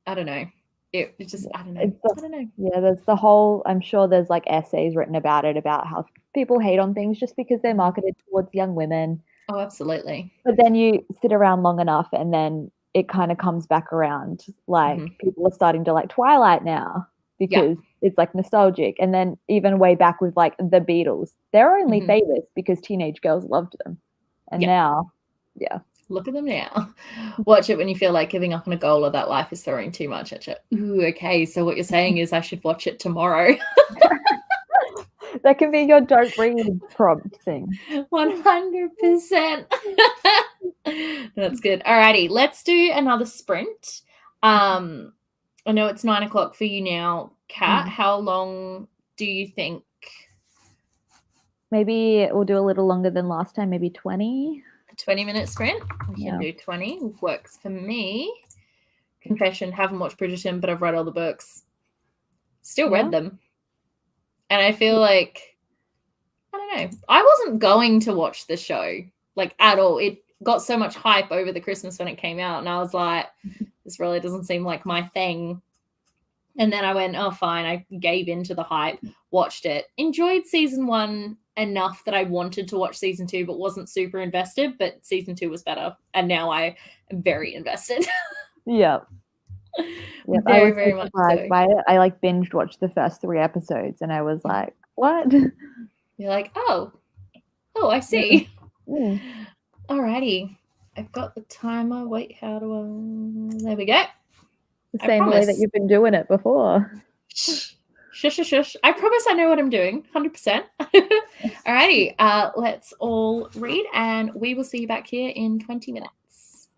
I don't know. It just, I don't know. I don't know. Yeah, there's the whole, I'm sure there's like essays written about it, about how people hate on things just because they're marketed towards young women. Oh, absolutely. But then you sit around long enough and then it kind of comes back around. Like people are starting to like Twilight now because it's like nostalgic. And then even way back with like the Beatles, they're only famous because teenage girls loved them. And now, look at them now. Watch it when you feel like giving up on a goal or that life is throwing too much at you. Ooh, okay. So what you're saying is I should watch it tomorrow. That can be your don't read prompt thing. 100%. That's good. Alrighty, let's do another sprint. I know it's 9 o'clock for you now, Kat. How long do you think? Maybe we'll do a little longer than last time, maybe 20. 20-minute sprint. We can do 20. Works for me. Confession, haven't watched Bridgerton, but I've read all the books. Still read them. And I feel like, I don't know, I wasn't going to watch the show, like, at all. It got so much hype over the Christmas when it came out, and I was like, this really doesn't seem like my thing. And then I went, oh, fine. I gave into the hype, watched it, enjoyed season 1 enough that I wanted to watch season 2 but wasn't super invested, but season 2 was better and now I am very invested. Yep. Very, I was very so much surprised so. by it. I like binged watched the first 3 episodes and I was like, what? You're like, oh, I see. Mm. Alrighty. I've got the timer. Wait, how do I... There we go. The same way that you've been doing it before. Shh, shush, shush, shush. I promise I know what I'm doing, 100%. Alrighty, let's all read, and we will see you back here in 20 minutes.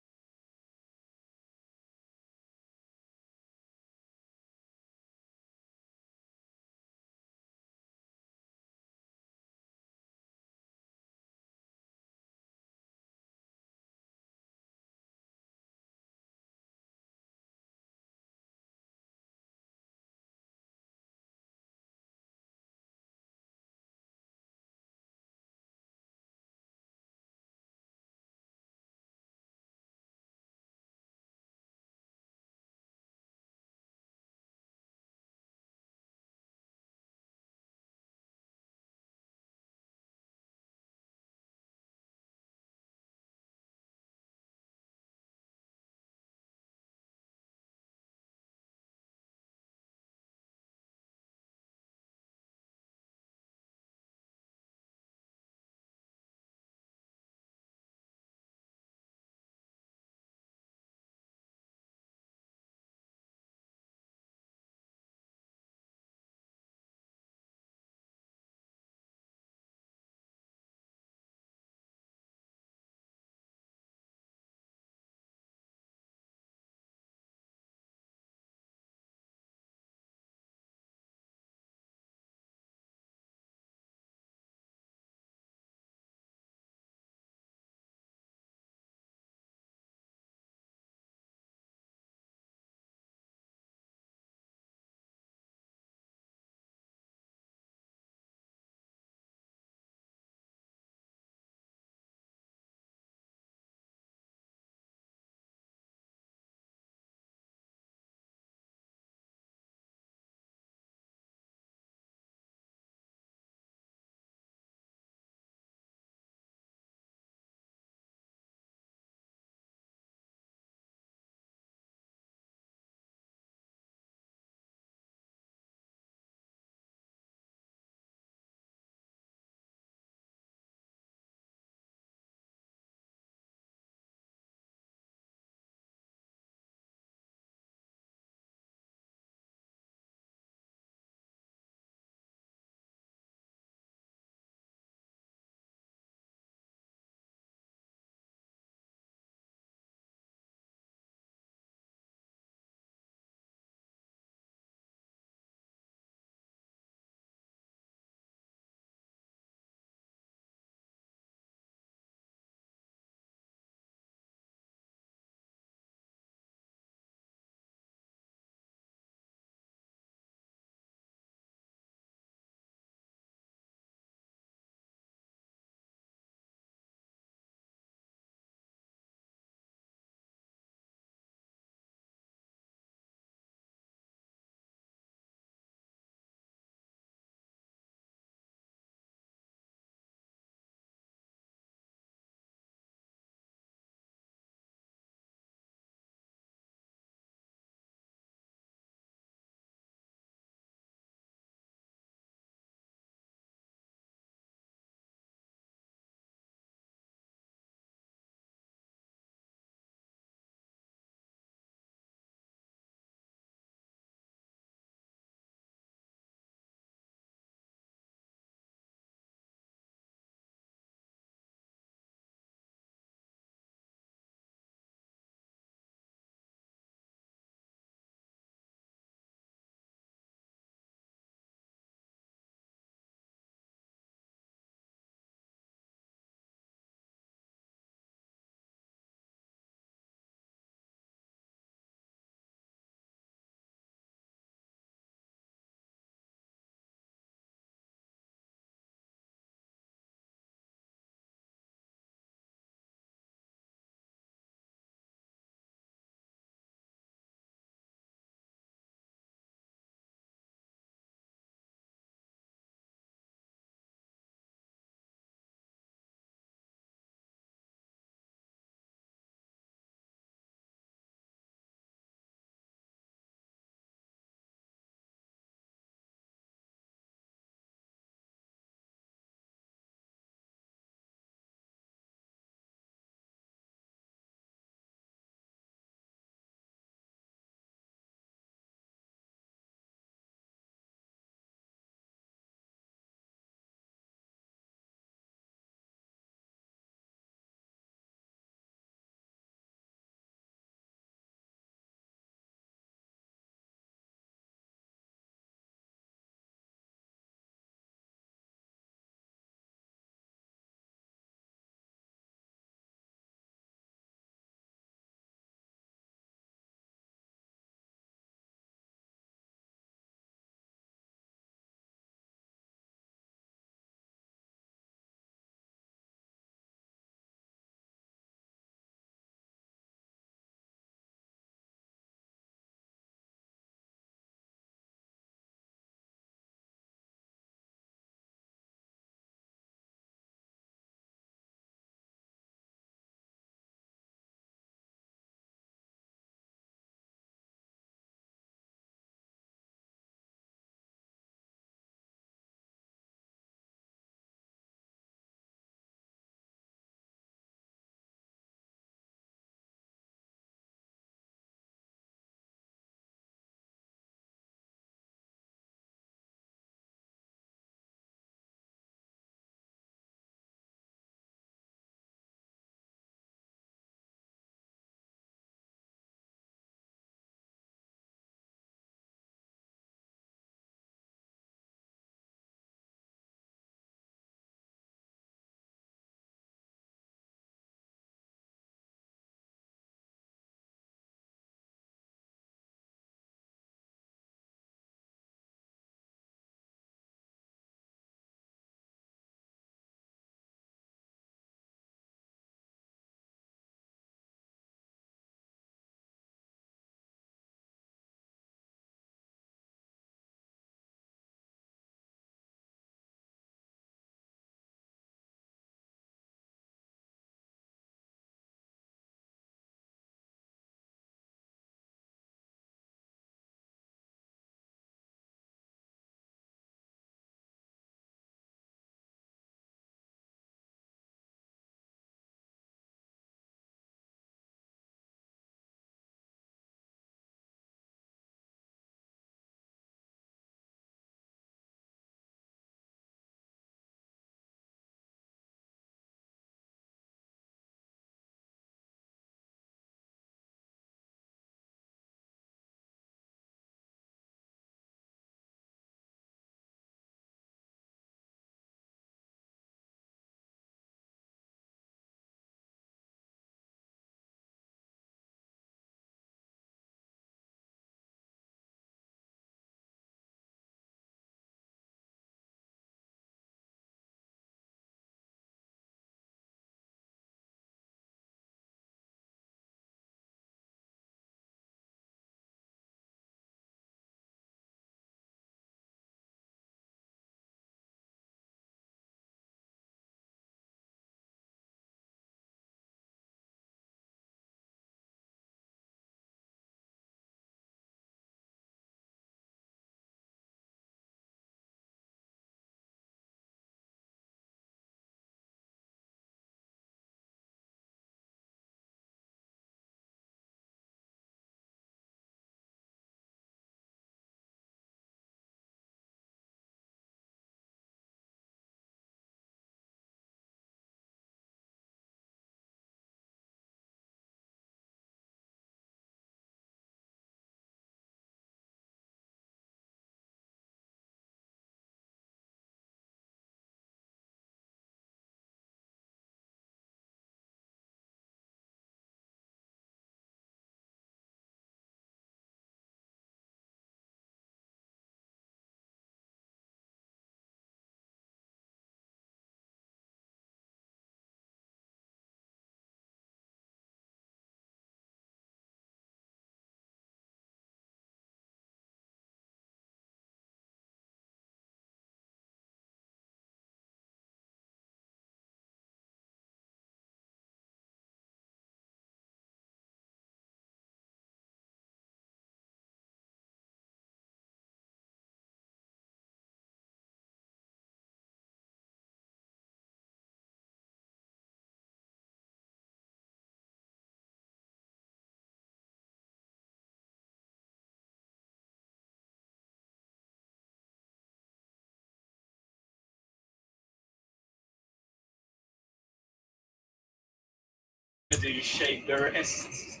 do shake the wrists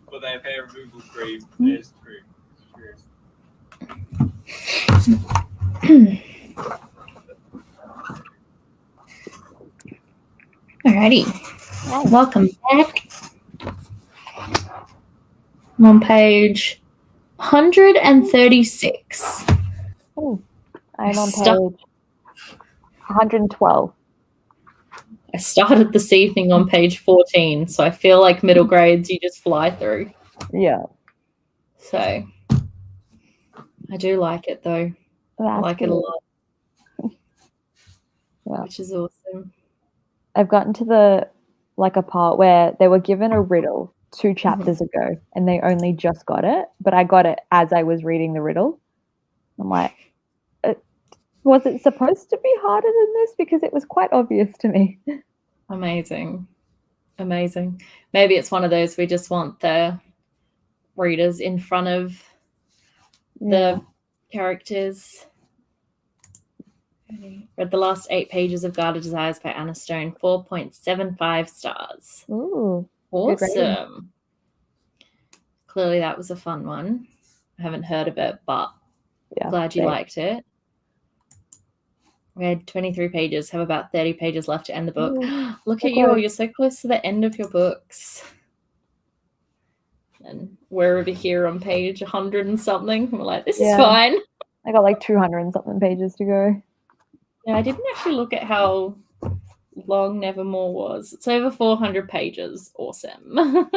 for their hair removal cream. There's true. Cheers. Alrighty. Welcome back. I'm on page 136. Oh, I'm on page 112. I started this evening on page 14, so I feel like middle grades you just fly through. Yeah. So I do like it though. I like it a lot. Yeah. Which is awesome. I've gotten to a part where they were given a riddle 2 chapters ago and they only just got it, but I got it as I was reading the riddle. I'm like, was it supposed to be harder than this? Because it was quite obvious to me. Amazing. Maybe it's one of those we just want the readers in front of the characters. Read the last 8 pages of Guarded Desires by Anna Stone, 4.75 stars. Ooh, awesome. Clearly that was a fun one. I haven't heard of it, but glad you liked it. Read 23 pages, have about 30 pages left to end the book. Look at you, you're so close to the end of your books. And we're over here on page 100 and something. We're like, this is fine. I got like 200 and something pages to go. Yeah, I didn't actually look at how long Nevermore was. It's over 400 pages. Awesome.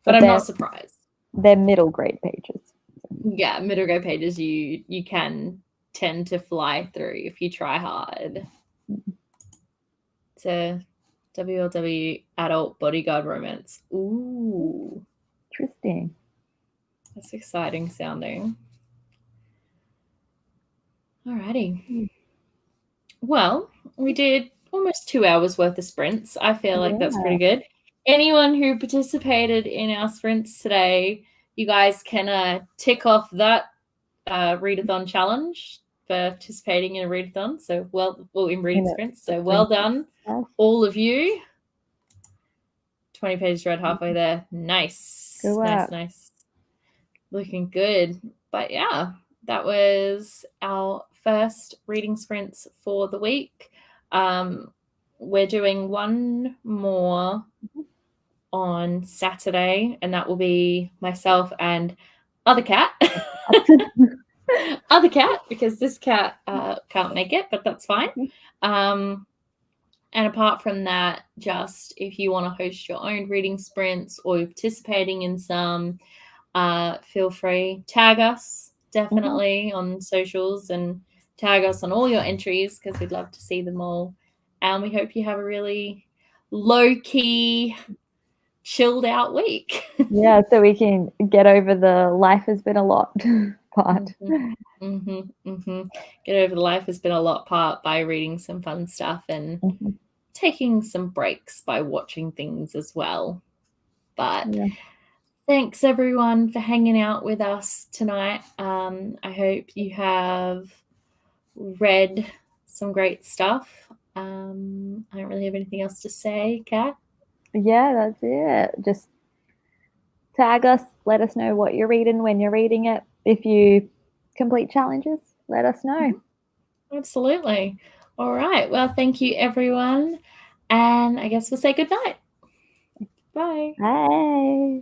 But I'm not surprised. They're middle grade pages. Yeah, middle grade pages you can tend to fly through if you try hard. It's a WLW adult bodyguard romance. Ooh. Interesting. That's exciting sounding. Alrighty. Well, we did almost 2 hours worth of sprints. I feel like that's pretty good. Anyone who participated in our sprints today, you guys can tick off that readathon challenge for participating in a readathon. So in reading sprints. So well done, all of you. 20 pages read halfway there. Nice. Nice. Looking good. But yeah, that was our first reading sprints for the week. We're doing one more on Saturday, and that will be myself and other cat. Other cat, because this cat can't make it, but that's fine. And apart from that, just if you want to host your own reading sprints or you're participating in some, feel free, tag us definitely on socials and tag us on all your entries because we'd love to see them all. And we hope you have a really low-key, chilled out week. Yeah, so we can get over the life has been a lot part. Get over the life has been a lot part by reading some fun stuff and taking some breaks by watching things as well. But thanks everyone for hanging out with us tonight. I hope you have read some great stuff. I don't really have anything else to say, Kat. Yeah, that's it. Just tag us, let us know what you're reading when you're reading it. If you complete challenges, let us know. Absolutely. All right. Well, thank you, everyone. And I guess we'll say goodnight. Bye. Bye.